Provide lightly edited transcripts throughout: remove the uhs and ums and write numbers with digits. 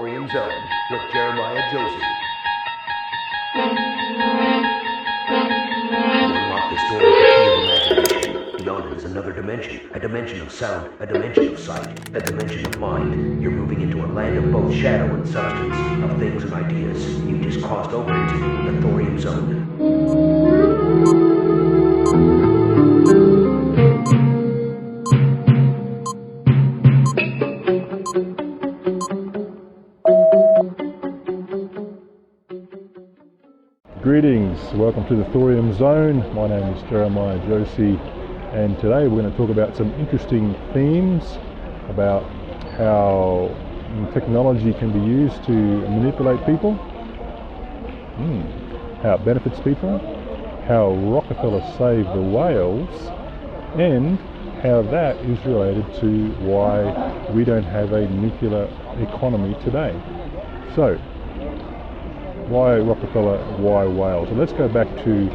Thorium Zone with Jeremiah Josey. To unlock this door with the key of imagination, beyond it is another dimension, a dimension of sound, a dimension of sight, a dimension of mind. You're moving into a land of both shadow and substance, of things and ideas. You just crossed over into the Thorium Zone. Greetings, welcome to the Thorium Zone. My name is Jeremiah Josey, and today we're going to talk about some interesting themes about how technology can be used to manipulate people, how it benefits people, how Rockefeller saved the whales, and how that is related to why we don't have a nuclear economy today. So, why Rockefeller, why whales? So let's go back to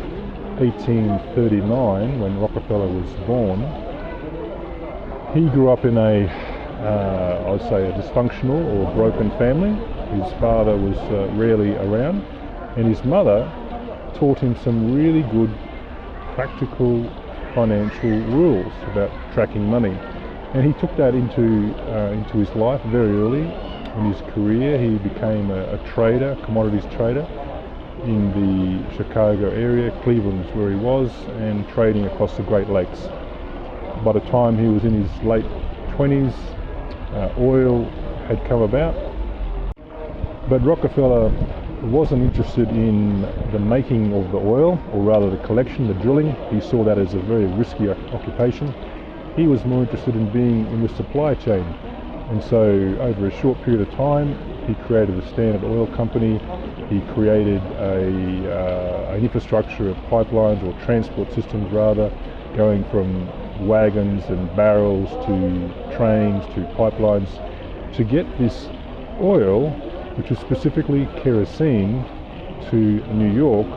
1839 when Rockefeller was born. He grew up in a dysfunctional or broken family. His father was rarely around, and his mother taught him some really good practical financial rules about tracking money. And he took that into his life very early. In his career, he became a trader, commodities trader in the Chicago area. Cleveland is where he was, and trading across the Great Lakes. By the time he was in his late 20s, oil had come about. But Rockefeller wasn't interested in the making of the oil, or rather the collection, the drilling. He saw that as a very risky occupation. He was more interested in being in the supply chain. And so over a short period of time, he created the Standard Oil Company. He created an infrastructure of pipelines, or transport systems rather, going from wagons and barrels to trains to pipelines, to get this oil, which was specifically kerosene, to New York,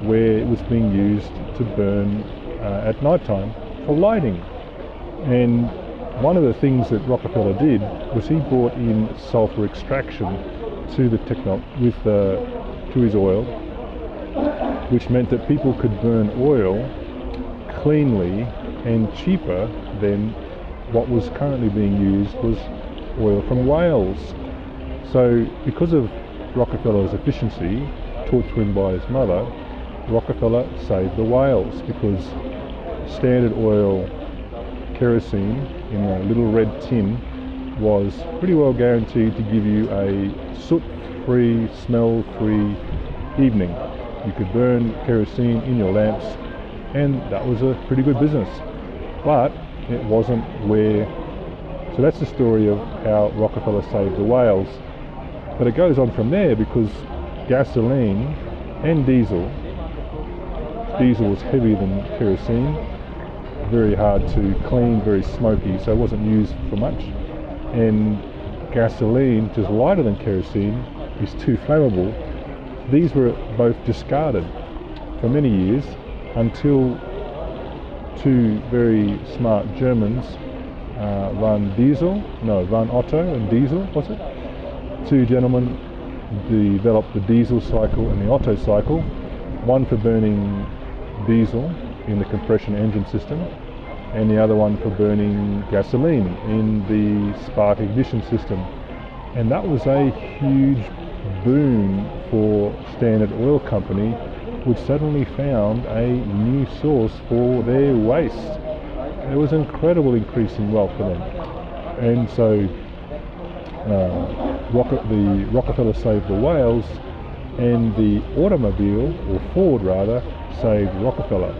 where it was being used to burn at night time for lighting. And one of the things that Rockefeller did was he brought in sulfur extraction to the to his oil, which meant that people could burn oil cleanly and cheaper than what was currently being used was oil from whales. So because of Rockefeller's efficiency, taught to him by his mother, Rockefeller saved the whales, because Standard Oil kerosene in a little red tin was pretty well guaranteed to give you a soot-free, smell-free evening. You could burn kerosene in your lamps, and that was a pretty good business. But it wasn't where... So that's the story of how Rockefeller saved the whales. But it goes on from there, because gasoline and diesel was heavier than kerosene, very hard to clean, very smoky, so it wasn't used for much. And gasoline, which is lighter than kerosene, is too flammable. These were both discarded for many years, until two very smart Germans, Van Otto and Diesel, was it? Two gentlemen developed the diesel cycle and the Otto cycle, one for burning diesel in the compression engine system, and the other one for burning gasoline in the spark ignition system. And that was a huge boon for Standard Oil Company, which suddenly found a new source for their waste. There was an incredible increase in wealth for them. And so Rockefeller saved the whales, and the automobile, or Ford rather, saved Rockefeller.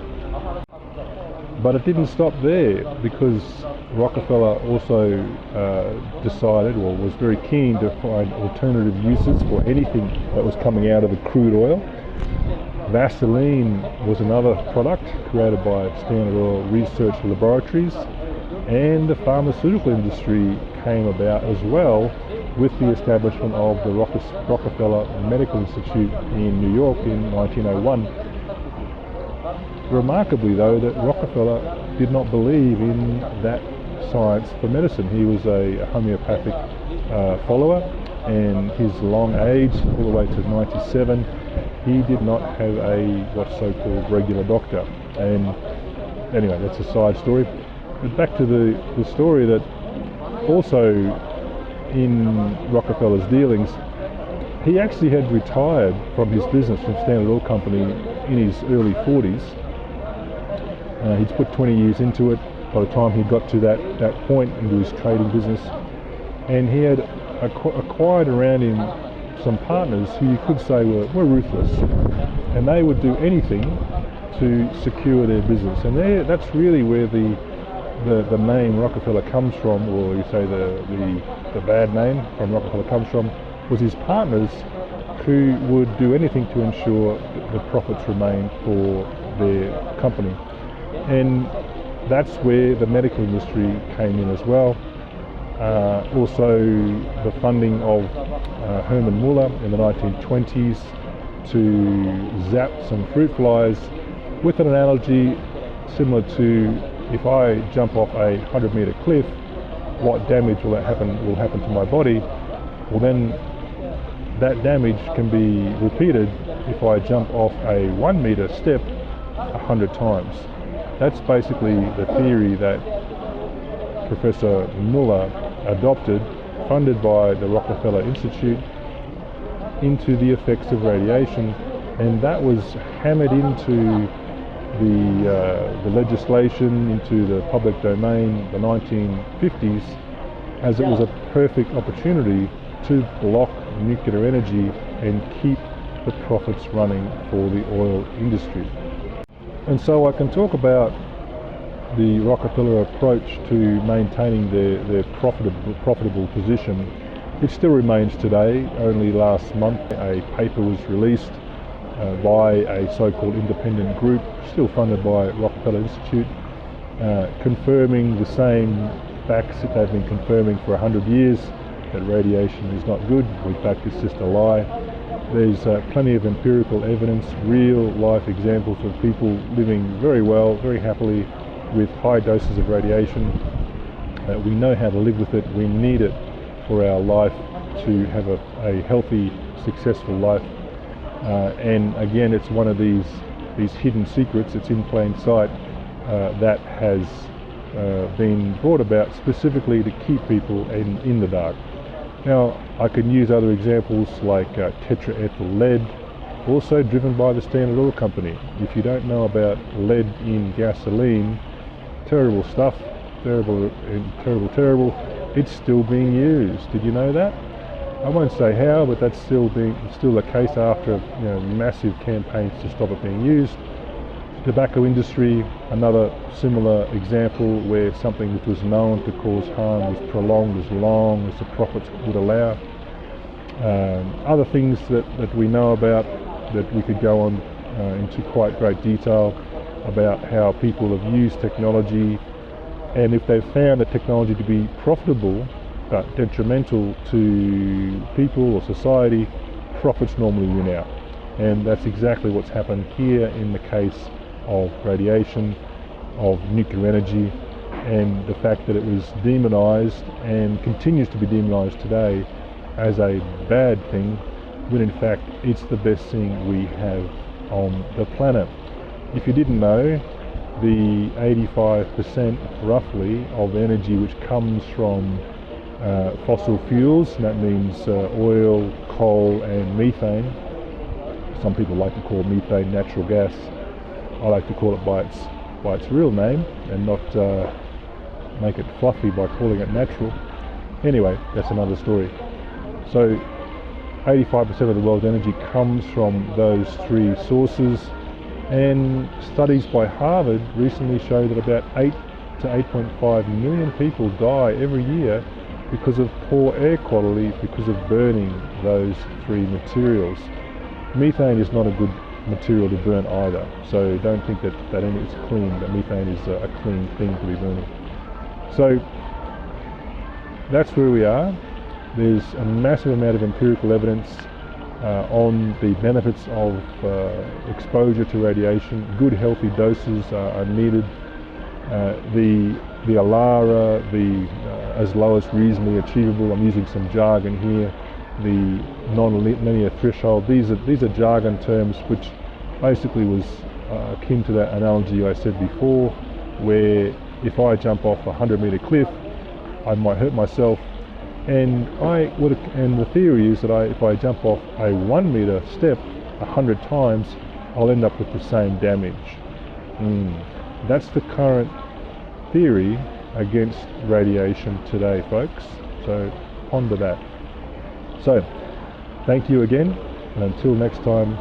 But it didn't stop there, because Rockefeller also decided, or was very keen to find alternative uses for anything that was coming out of the crude oil. Vaseline was another product created by Standard Oil Research Laboratories, and the pharmaceutical industry came about as well with the establishment of the Rockefeller Medical Institute in New York in 1901. Remarkably though, that Rockefeller did not believe in that science for medicine. He was a homeopathic follower, and his long age, all the way to 97, he did not have a what's so-called regular doctor. And anyway, that's a side story. But back to the story that also in Rockefeller's dealings, he actually had retired from his business from Standard Oil Company in his early 40s. He'd put 20 years into it by the time he got to that point into his trading business. And he had acquired around him some partners who you could say were ruthless. And they would do anything to secure their business. And that's really where the name Rockefeller comes from, or you say the bad name from Rockefeller comes from, was his partners who would do anything to ensure the profits remained for their company. And that's where the medical industry came in as well. Also the funding of Herman Muller in the 1920s to zap some fruit flies, with an analogy similar to, if I jump off a 100-meter cliff, what damage will happen to my body? Well, then that damage can be repeated if I jump off a 1-meter step 100 times. That's basically the theory that Professor Muller adopted, funded by the Rockefeller Institute, into the effects of radiation, and that was hammered into the legislation, into the public domain, the 1950s, as it was a perfect opportunity to block nuclear energy and keep the profits running for the oil industry. And so I can talk about the Rockefeller approach to maintaining their profitable position. It still remains today. Only last month a paper was released by a so-called independent group, still funded by Rockefeller Institute, confirming the same facts that they've been confirming for 100 years, that radiation is not good. In fact, it's just a lie. There's plenty of empirical evidence, real life examples of people living very well, very happily with high doses of radiation. We know how to live with it. We need it for our life to have a healthy, successful life. And again, it's one of these hidden secrets, it's in plain sight, that has been brought about specifically to keep people in the dark. Now, I can use other examples like tetraethyl lead, also driven by the Standard Oil Company. If you don't know about lead in gasoline, terrible stuff, terrible, it's still being used. Did you know that? I won't say how, but that's still the case after massive campaigns to stop it being used. Tobacco industry, another similar example where something that was known to cause harm was prolonged as long as the profits would allow. Other things that we know about, that we could go on into quite great detail about how people have used technology, and if they've found the technology to be profitable but detrimental to people or society, profits normally win out. And that's exactly what's happened here in the case of radiation, of nuclear energy, and the fact that it was demonized and continues to be demonized today as a bad thing, when in fact it's the best thing we have on the planet. If you didn't know, the 85% roughly of energy which comes from fossil fuels, and that means oil, coal and methane. Some people like to call methane natural gas. I like to call it by its real name and not make it fluffy by calling it natural. Anyway, that's another story. So 85% of the world's energy comes from those three sources, and studies by Harvard recently show that about 8 to 8.5 million people die every year because of poor air quality, because of burning those three materials. Methane is not a good material to burn either, so don't think that it's clean, that methane is a clean thing to be burning. So that's where we are. There's a massive amount of empirical evidence on the benefits of exposure to radiation. Good healthy doses are needed. The ALARA, as low as reasonably achievable, I'm using some jargon here, the non-linear threshold. These are jargon terms which basically was akin to that analogy I said before, where if I jump off a 100-meter cliff, I might hurt myself, and the theory is that if I jump off a 1-meter step 100 times, I'll end up with the same damage. That's the current theory against radiation today, folks. So ponder that. So, thank you again, and until next time,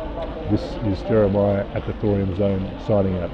this is Jeremiah at the Thorium Zone signing out.